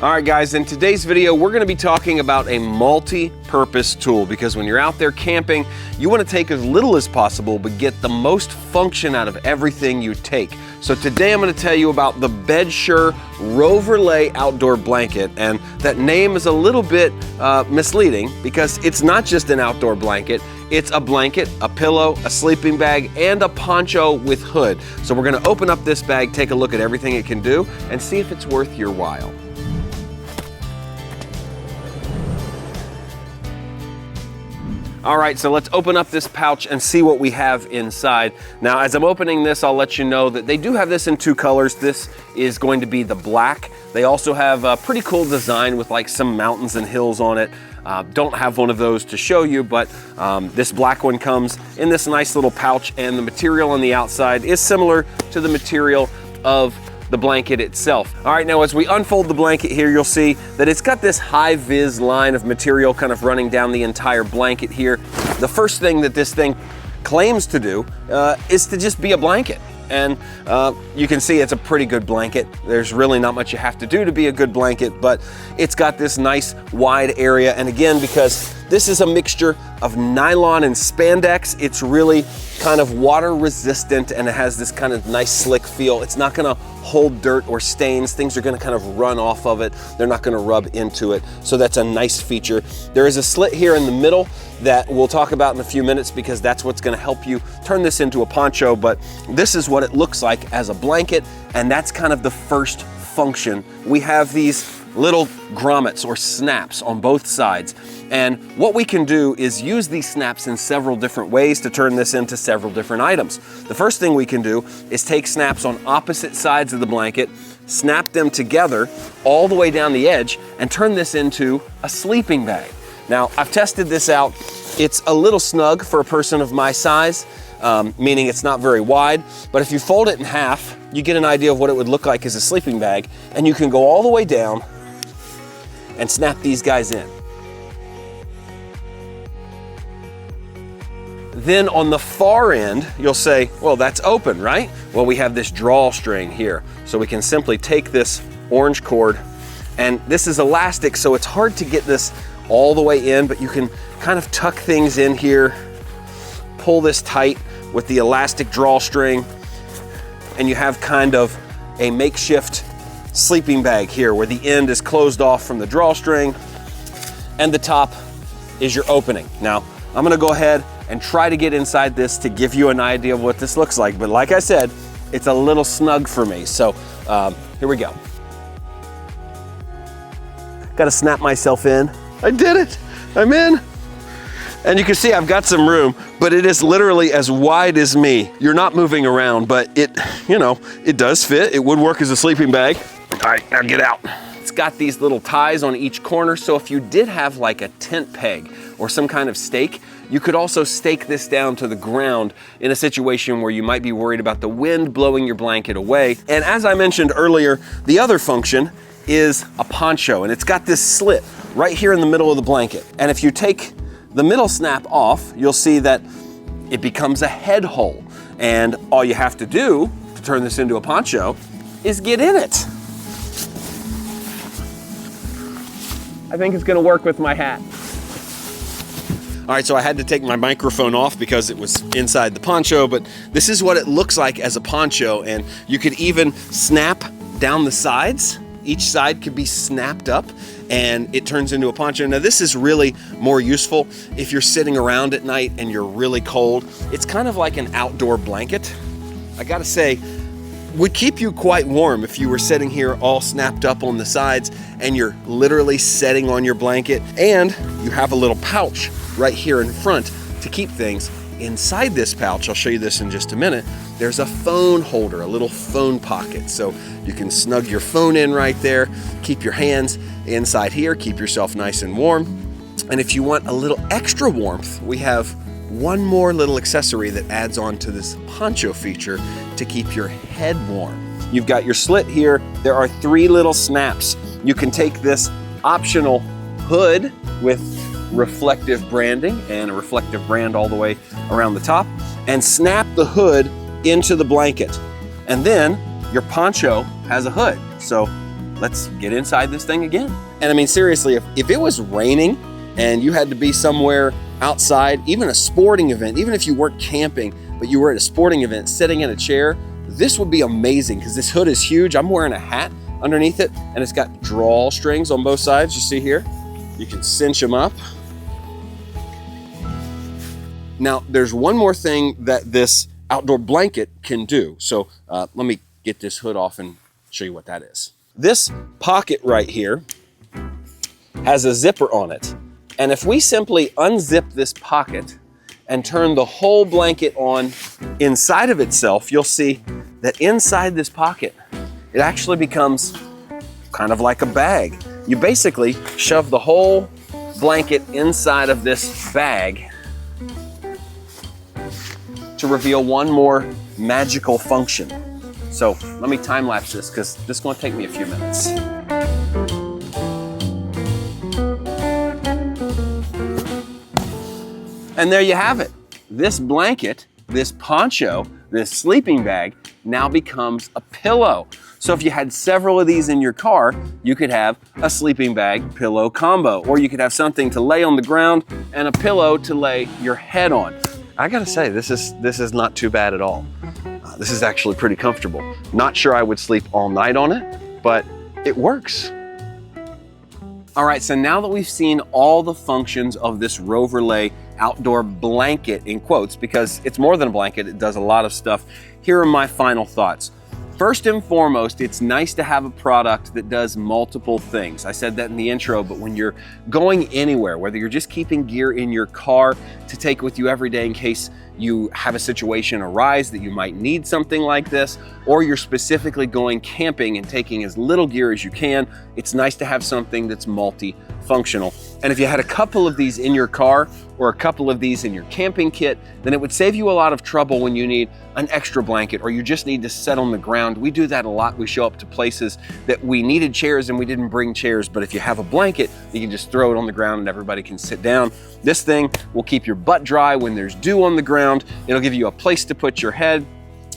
All right guys, in today's video, we're gonna be talking about a multi-purpose tool because when you're out there camping, you wanna take as little as possible, but get the most function out of everything you take. So today I'm gonna tell you about the Bedsure Roverlay outdoor blanket. And that name is a little bit misleading because it's not just an outdoor blanket. It's a blanket, a pillow, a sleeping bag, and a poncho with hood. So we're gonna open up this bag, take a look at everything it can do, and see if it's worth your while. All right, so let's open up this pouch and see what we have inside. Now, as I'm opening this, I'll let you know that they do have this in two colors. This is going to be the black. They also have a pretty cool design with like some mountains and hills on it. Don't have one of those to show you, but this black one comes in this nice little pouch, and the material on the outside is similar to the material of the blanket itself. All right, now as we unfold the blanket here, you'll see that it's got this high-vis line of material kind of running down the entire blanket here. The first thing that this thing claims to do is to just be a blanket. And you can see it's a pretty good blanket. There's really not much you have to do to be a good blanket, but it's got this nice wide area. And again, because this is a mixture of nylon and spandex, it's really kind of water resistant, and it has this kind of nice slick feel. It's not gonna hold dirt or stains. Things are gonna kind of run off of it. They're not gonna rub into it. So that's a nice feature. There is a slit here in the middle that we'll talk about in a few minutes because that's what's gonna help you turn this into a poncho, but this is what it looks like as a blanket, and that's kind of the first function. We have these little grommets or snaps on both sides, and what we can do is use these snaps in several different ways to turn this into several different items. The first thing we can do is take snaps on opposite sides of the blanket, snap them together all the way down the edge, and turn this into a sleeping bag. Now, I've tested this out. It's a little snug for a person of my size, meaning it's not very wide, but if you fold it in half, you get an idea of what it would look like as a sleeping bag, and you can go all the way down and snap these guys in. Then on the far end, you'll say, well, that's open, right? Well, we have this drawstring here. So we can simply take this orange cord, and this is elastic, so it's hard to get this all the way in, but you can kind of tuck things in here, pull this tight with the elastic drawstring, and you have kind of a makeshift sleeping bag here where the end is closed off from the drawstring and the top is your opening. Now, I'm gonna go ahead and try to get inside this to give you an idea of what this looks like. But like I said, it's a little snug for me. So here we go. Gotta snap myself in. I did it, I'm in. And you can see I've got some room, but it is literally as wide as me. You're not moving around, but it, you know, it does fit. It would work as a sleeping bag. All right, now get out. It's got these little ties on each corner, so if you did have like a tent peg or some kind of stake, you could also stake this down to the ground in a situation where you might be worried about the wind blowing your blanket away. And as I mentioned earlier, the other function is a poncho, and it's got this slit right here in the middle of the blanket. And if you take the middle snap off, you'll see that it becomes a head hole. And all you have to do to turn this into a poncho is get in it. I think it's gonna work with my hat. All right, so I had to take my microphone off because it was inside the poncho, but this is what it looks like as a poncho, and you could even snap down the sides. Each side could be snapped up and it turns into a poncho. Now this is really more useful if you're sitting around at night and you're really cold. It's kind of like an outdoor blanket. I gotta say, would keep you quite warm if you were sitting here all snapped up on the sides and you're literally sitting on your blanket, and you have a little pouch right here in front to keep things. Inside this pouch, I'll show you this in just a minute, there's a phone holder, a little phone pocket. So you can snug your phone in right there, keep your hands inside here, keep yourself nice and warm. And if you want a little extra warmth, we have one more little accessory that adds on to this poncho feature to keep your head warm. You've got your slit here. There are 3 little snaps. You can take this optional hood with reflective branding and a reflective brand all the way around the top, and snap the hood into the blanket. And then your poncho has a hood. So let's get inside this thing again. And I mean, seriously, if it was raining and you had to be somewhere outside, even a sporting event, even if you weren't camping, but you were at a sporting event sitting in a chair, this would be amazing because this hood is huge. I'm wearing a hat underneath it, and it's got drawstrings on both sides. You see here, you can cinch them up. Now, there's one more thing that this outdoor blanket can do. So let me get this hood off and show you what that is. This pocket right here has a zipper on it. And if we simply unzip this pocket and turn the whole blanket on inside of itself, you'll see that inside this pocket, it actually becomes kind of like a bag. You basically shove the whole blanket inside of this bag to reveal one more magical function. So let me time lapse this because this is going to take me a few minutes. And there you have it. This blanket, this poncho, this sleeping bag now becomes a pillow. So if you had several of these in your car, you could have a sleeping bag pillow combo, or you could have something to lay on the ground and a pillow to lay your head on. I gotta say, this is not too bad at all. This is actually pretty comfortable. Not sure I would sleep all night on it, but it works. All right, so now that we've seen all the functions of this Roverlay outdoor blanket, in quotes, because it's more than a blanket, it does a lot of stuff, here are my final thoughts. First and foremost, it's nice to have a product that does multiple things. I said that in the intro, but when you're going anywhere, whether you're just keeping gear in your car to take with you every day in case you have a situation arise that you might need something like this, or you're specifically going camping and taking as little gear as you can, it's nice to have something that's multi-functional. And if you had a couple of these in your car or a couple of these in your camping kit, then it would save you a lot of trouble when you need an extra blanket or you just need to sit on the ground. We do that a lot. We show up to places that we needed chairs and we didn't bring chairs, but if you have a blanket, you can just throw it on the ground and everybody can sit down. This thing will keep your butt dry when there's dew on the ground. It'll give you a place to put your head.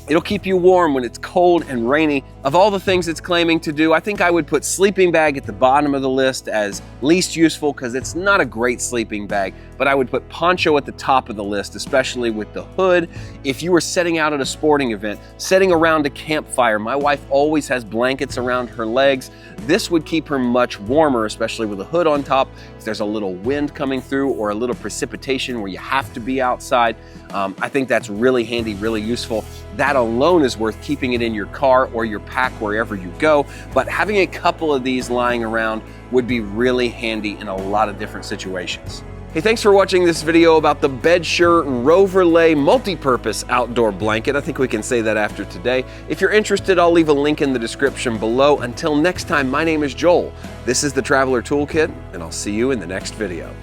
It'll keep you warm when it's cold and rainy. Of all the things it's claiming to do, I think I would put sleeping bag at the bottom of the list as least useful because it's not a great sleeping bag, but I would put poncho at the top of the list, especially with the hood. If you were setting out at a sporting event, sitting around a campfire, my wife always has blankets around her legs. This would keep her much warmer, especially with a hood on top. If there's a little wind coming through or a little precipitation where you have to be outside, I think that's really handy, really useful. That alone is worth keeping it in your car or your pack wherever you go, but having a couple of these lying around would be really handy in a lot of different situations. Hey, thanks for watching this video about the Bedsure Roverlay multi-purpose outdoor blanket. I think we can say that after today. If you're interested, I'll leave a link in the description below. Until next time, my name is Joel. This is the Traveler Toolkit, and I'll see you in the next video.